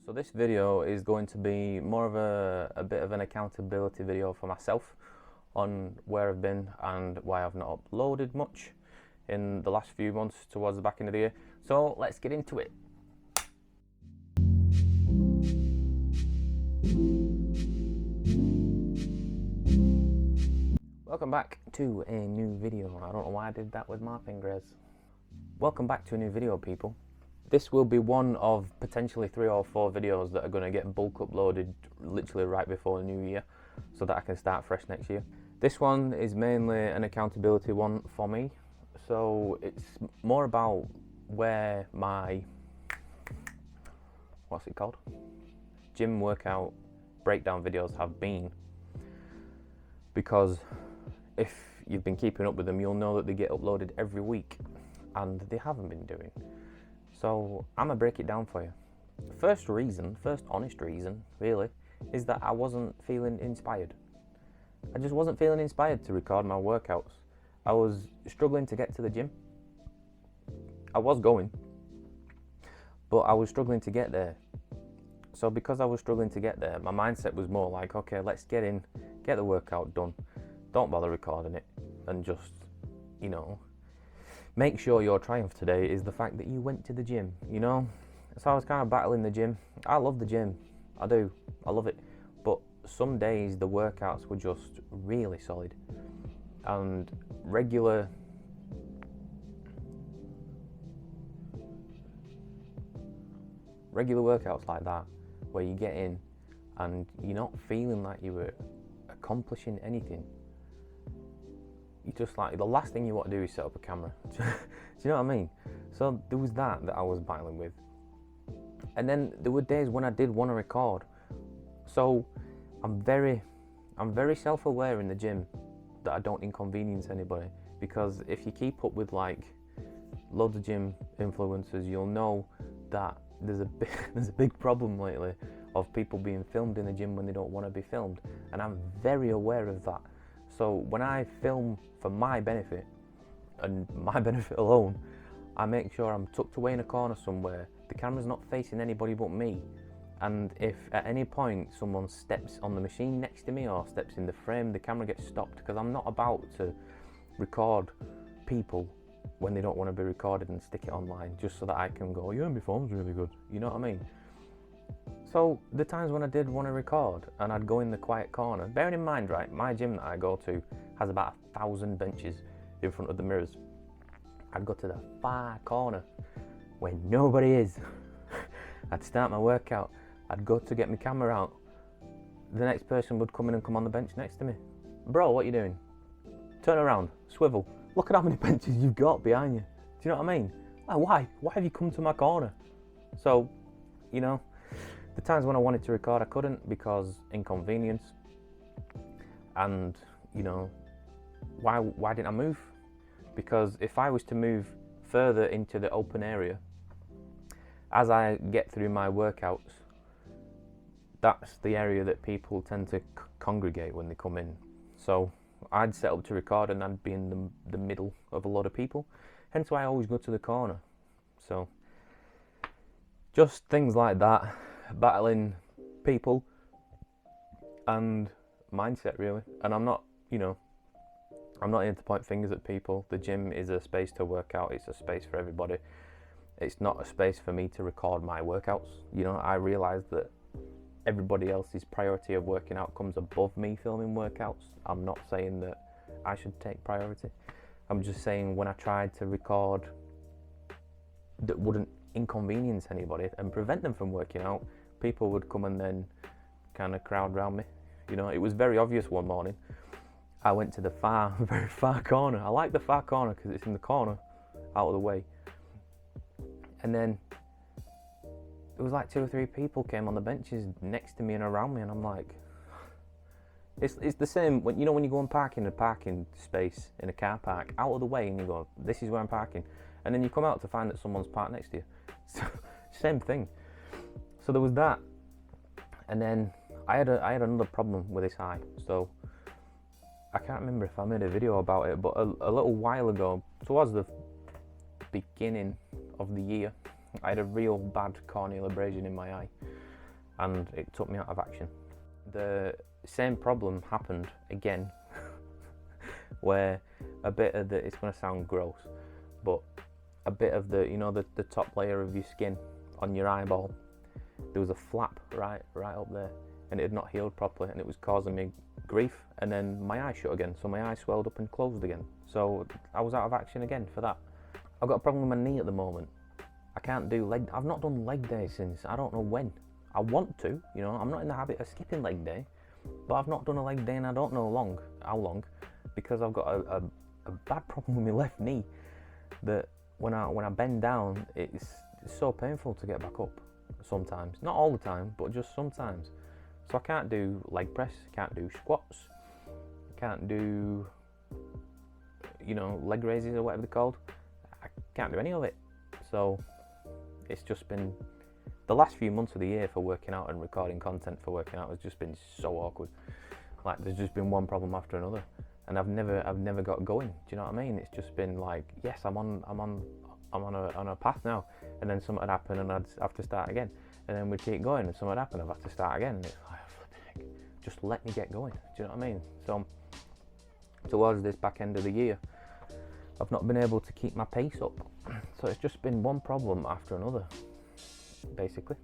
So this video is going to be more of a bit of an accountability video for myself on where I've been and why I've not uploaded much in the last few months towards the back end of the year. So let's get into it. Welcome back to a new video. I don't know why I did that with my fingers. Welcome back to a new video, people. This will be one of potentially 3 or 4 videos that are going to get bulk uploaded literally right before the new year so that I can start fresh next year. This one is mainly an accountability one for me, so it's more about where my, what's it called? Gym workout breakdown videos have been, because if you've been keeping up with them, you'll know that they get uploaded every week and they haven't been doing. So I'm gonna break it down for you. First honest reason, really, is that I wasn't feeling inspired. I just wasn't feeling inspired to record my workouts. I was struggling to get to the gym. I was going, but I was struggling to get there. So because I was struggling to get there, my mindset was more like, okay, let's get in, get the workout done. Don't bother recording it, and just, you know, make sure your triumph today is the fact that you went to the gym, you know? So I was kind of battling the gym. I love the gym, I do, I love it. But some days the workouts were just really solid. And regular workouts like that, where you get in and you're not feeling like you were accomplishing anything. You just like, the last thing you want to do is set up a camera. Do you know what I mean? So there was that I was battling with. And then there were days when I did want to record. So I'm very self-aware in the gym that I don't inconvenience anybody, because if you keep up with like loads of gym influencers, you'll know that there's a big problem lately of people being filmed in the gym when they don't want to be filmed, and I'm very aware of that. So when I film for my benefit, and my benefit alone, I make sure I'm tucked away in a corner somewhere. The camera's not facing anybody but me. And if at any point someone steps on the machine next to me or steps in the frame, the camera gets stopped, because I'm not about to record people when they don't want to be recorded and stick it online just so that I can go, yeah, my form's really good. You know what I mean? So the times when I did want to record and I'd go in the quiet corner, bearing in mind, right, my gym that I go to has about 1,000 benches in front of the mirrors. I'd go to the far corner where nobody is. I'd start my workout. I'd go to get my camera out. The next person would come in and come on the bench next to me. Bro, what are you doing? Turn around, swivel. Look at how many benches you've got behind you. Do you know what I mean? Like, why? Why have you come to my corner? So, you know, the times when I wanted to record, I couldn't because inconvenience. And, you know, why didn't I move? Because if I was to move further into the open area, as I get through my workouts, that's the area that people tend to congregate when they come in. So I'd set up to record and I'd be in the middle of a lot of people. Hence why I always go to the corner. So just things like that, battling people and mindset, really. And I'm not, you know, I'm not here to point fingers at people. The gym is a space to work out. It's a space for everybody. It's not a space for me to record my workouts. You know, I realize that everybody else's priority of working out comes above me filming workouts. I'm not saying that I should take priority. I'm just saying when I tried to record that wouldn't inconvenience anybody and prevent them from working out, people would come and then kind of crowd around me. You know, it was very obvious one morning. I went to the very far corner. I like the far corner because it's in the corner, out of the way. And then there was like 2 or 3 people came on the benches next to me and around me, and I'm like, it's the same when, you know, when you go and park in a parking space in a car park, out of the way, and you go, this is where I'm parking, and then you come out to find that someone's parked next to you. So, same thing. So there was that, and then I had another problem with this eye. So I can't remember if I made a video about it, but a little while ago, towards the beginning of the year, I had a real bad corneal abrasion in my eye, and it took me out of action. The same problem happened again, where a bit of the, it's going to sound gross, but a bit of the, you know, the top layer of your skin on your eyeball, there was a flap right up there, and it had not healed properly, and it was causing me grief. And then my eye shut again, so my eye swelled up and closed again, so I was out of action again for that. I've got a problem with my knee at the moment. I can't do leg, I've not done leg day since I don't know when. I want to, you know, I'm not in the habit of skipping leg day, but I've not done a leg day and I don't know how long, because I've got a bad problem with my left knee, that when I bend down, it's so painful to get back up sometimes. Not all the time, but just sometimes. So I can't do leg press, can't do squats, can't do, you know, leg raises or whatever they're called. I can't do any of it. So it's just been, the last few months of the year for working out and recording content for working out has just been so awkward. Like, there's just been one problem after another, and I've never got going. Do you know what I mean? It's just been like, yes, I'm on a path now, and then something would happen and I'd have to start again, and then we'd keep going and something would happen, I'd have to start again, and it's like, flipping heck, just let me get going. Do you know what I mean? So towards this back end of the year, I've not been able to keep my pace up. So it's just been one problem after another, basically.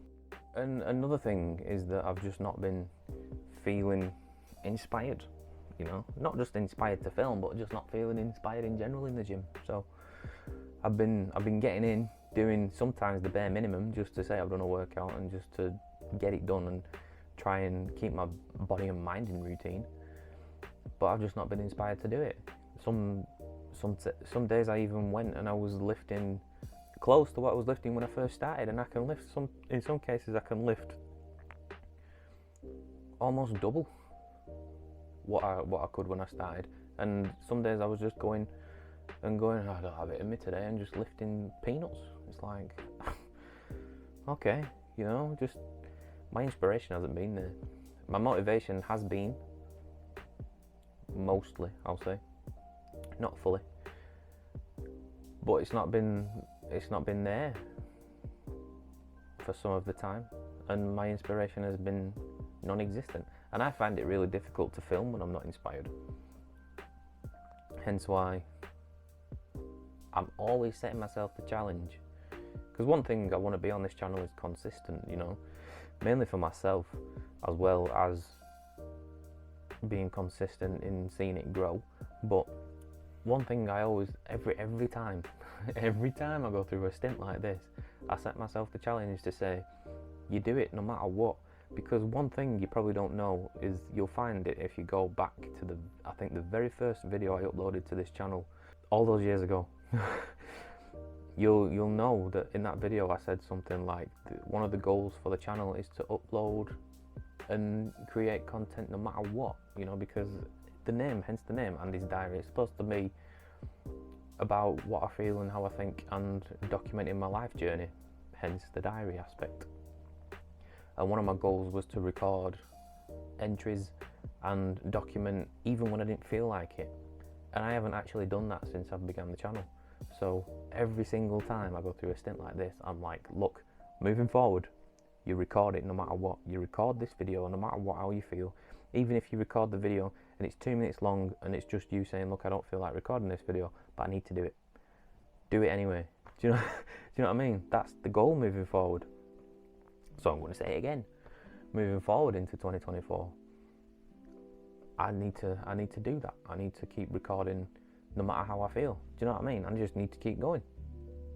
And another thing is that I've just not been feeling inspired, you know, not just inspired to film, but just not feeling inspired in general in the gym. So I've been getting in, doing sometimes the bare minimum just to say I've done a workout and just to get it done and try and keep my body and mind in routine, but I've just not been inspired to do it. Some days I even went and I was lifting close to what I was lifting when I first started, and I can lift in some cases I can lift almost double what I could when I started. And some days I was just going, I don't have it in me today, and just lifting peanuts. It's like, okay, you know, just my inspiration hasn't been there. My motivation has been, mostly, I'll say, not fully, but it's not been there for some of the time, and my inspiration has been non-existent, and I find it really difficult to film when I'm not inspired. Hence why I'm always setting myself the challenge, because one thing I want to be on this channel is consistent, you know, mainly for myself, as well as being consistent in seeing it grow. But one thing I always, every time every time I go through a stint like this, I set myself the challenge to say, you do it no matter what. Because one thing you probably don't know is, you'll find it if you go back to I think the very first video I uploaded to this channel all those years ago. You'll know that in that video I said something like, one of the goals for the channel is to upload and create content no matter what, you know, because the name, hence the name, Andy's Diary, is supposed to be about what I feel and how I think, and documenting my life journey, hence the diary aspect. And one of my goals was to record entries and document even when I didn't feel like it, and I haven't actually done that since I've begun the channel. So every single time I go through a stint like this, I'm like, look, moving forward, you record it no matter what. You record this video no matter what, how you feel. Even if you record the video and it's 2 minutes long and it's just you saying, look, I don't feel like recording this video, but I need to do it. Do it anyway. Do you know? Do you know what I mean? That's the goal moving forward. So I'm going to say it again. Moving forward into 2024, I need to do that. I need to keep recording no matter how I feel. Do you know what I mean? I just need to keep going.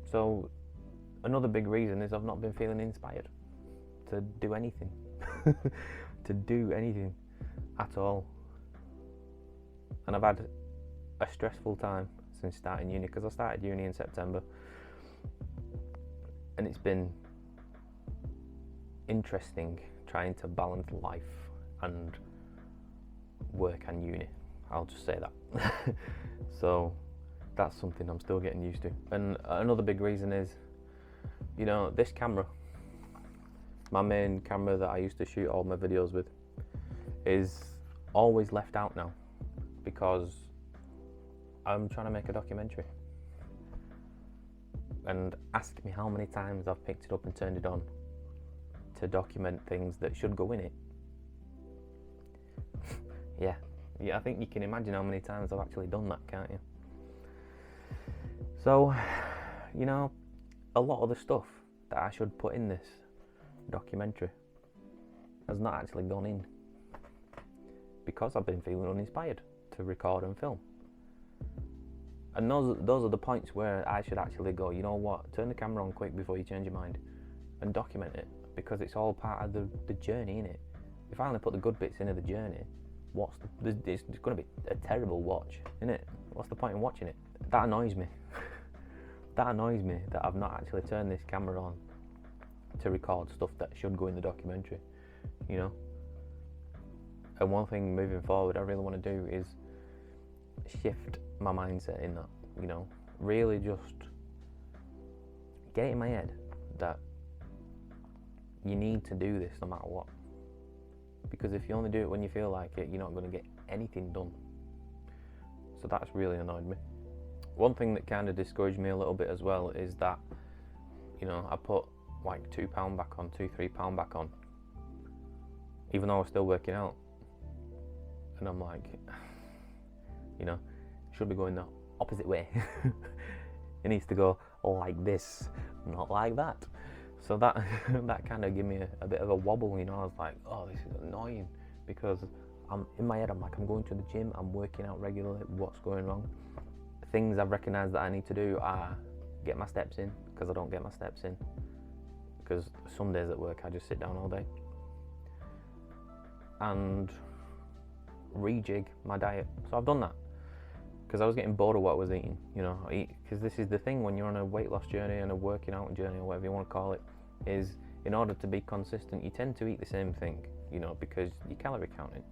So another big reason is I've not been feeling inspired to do anything. To do anything at all. And I've had a stressful time since starting uni, because I started uni in September, and it's been interesting trying to balance life and work and uni. I'll just say that. So that's something I'm still getting used to. And another big reason is, you know, this camera, my main camera that I used to shoot all my videos with, is always left out now because I'm trying to make a documentary. And ask me how many times I've picked it up and turned it on to document things that should go in it. yeah, I think you can imagine how many times I've actually done that, can't you? So, you know, a lot of the stuff that I should put in this documentary has not actually gone in because I've been feeling uninspired to record and film. And those are the points where I should actually go, you know what, turn the camera on quick before you change your mind and document it, because it's all part of the journey, innit? If I only put the good bits into the journey, it's going to be a terrible watch, innit? What's the point in watching it? That annoys me. That annoys me that I've not actually turned this camera on to record stuff that should go in the documentary, you know? And one thing moving forward I really want to do is shift my mindset in that, you know, really just get it in my head that you need to do this no matter what, because if you only do it when you feel like it, you're not going to get anything done. So that's really annoyed me. One thing that kind of discouraged me a little bit as well is that, you know, I put like £2 back on, £3 back on, even though I was still working out, and I'm like, you know, should be going the opposite way. It needs to go like this, not like that. So that that kind of gave me a bit of a wobble, you know. I was like, oh, this is annoying, because I'm in my head, I'm like, I'm going to the gym, I'm working out regularly, what's going wrong? Things I've recognised that I need to do are get my steps in, because I don't get my steps in, because some days at work I just sit down all day, and rejig my diet. So I've done that because I was getting bored of what I was eating, you know. Because this is the thing when you're on a weight loss journey and a working out journey, or whatever you want to call it, is in order to be consistent you tend to eat the same thing, you know, because you're calorie counting,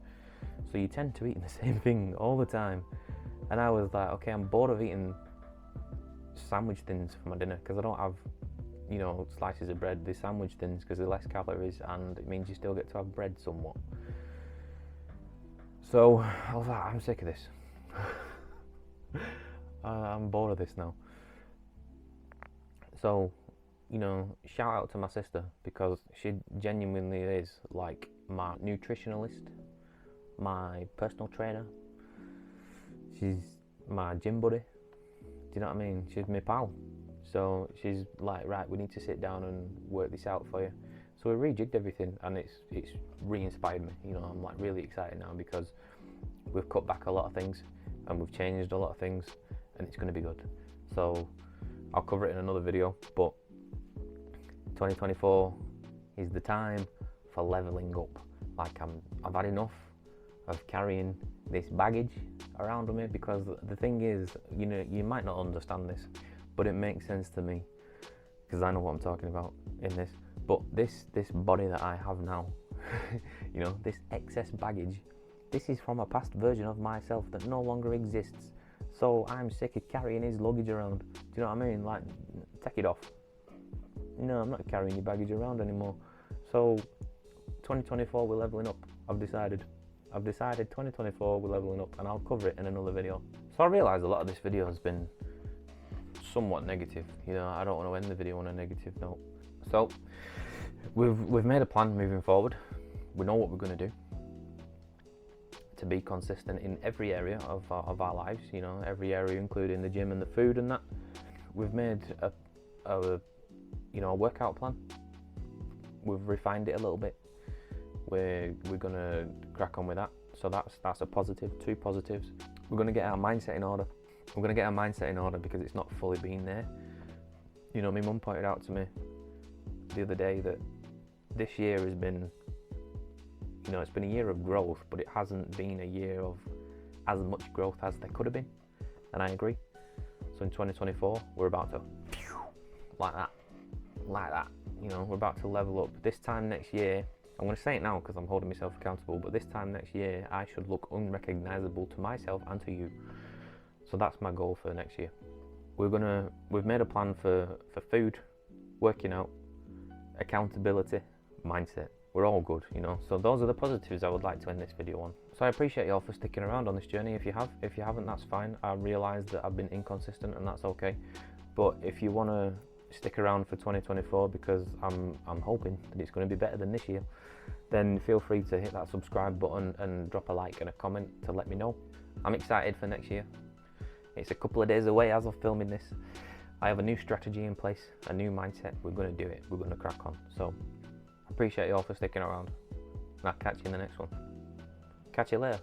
so you tend to eat the same thing all the time. And I was like, okay, I'm bored of eating sandwich thins for my dinner, because I don't have, you know, slices of bread. They're sandwich thins because they're less calories, and it means you still get to have bread somewhat. So I was like, I'm sick of this. I'm bored of this now. So, you know, shout out to my sister, because she genuinely is like my nutritionalist, my personal trainer. She's my gym buddy. Do you know what I mean? She's my pal. So she's like, right, we need to sit down and work this out for you. So we rejigged everything, and it's re-inspired me. You know, I'm like really excited now, because we've cut back a lot of things and we've changed a lot of things, and it's going to be good. So I'll cover it in another video, but 2024 is the time for leveling up. Like I've had enough of carrying this baggage around with me, because the thing is, you know, you might not understand this, but it makes sense to me, because I know what I'm talking about in this. But this body that I have now, you know, this excess baggage, this is from a past version of myself that no longer exists. So I'm sick of carrying his luggage around. Do you know what I mean? Like, take it off. No, I'm not carrying your baggage around anymore. So 2024, we're leveling up. I've decided 2024 we're leveling up, and I'll cover it in another video. So I realise a lot of this video has been somewhat negative. You know, I don't want to end the video on a negative note. So we've made a plan moving forward. We know what we're going to do to be consistent in every area of our lives. You know, every area, including the gym and the food and that. We've made a workout plan. We've refined it a little bit. We're gonna crack on with that. So that's a positive. 2 positives. We're gonna get our mindset in order. We're gonna get our mindset in order because it's not fully been there. You know, my mum pointed out to me the other day that this year has been, you know, it's been a year of growth, but it hasn't been a year of as much growth as there could have been, and I agree. So in 2024, we're about to like that. You know, we're about to level up. This time next year, I'm going to say it now because I'm holding myself accountable, but this time next year, I should look unrecognizable to myself and to you. So that's my goal for next year. We've made a plan for food, working out, accountability, mindset. We're all good, you know. So those are the positives I would like to end this video on. So I appreciate y'all for sticking around on this journey. If you haven't, that's fine. I realise that I've been inconsistent, and that's okay. But if you want to stick around for 2024 because I'm hoping that it's going to be better than this year, then feel free to hit that subscribe button and drop a like and a comment to let me know. I'm excited for next year. It's a couple of days away as of filming this. I have a new strategy in place, a new mindset. We're going to do it. We're going to crack on. So appreciate you all for sticking around. And I'll catch you in the next one. Catch you later.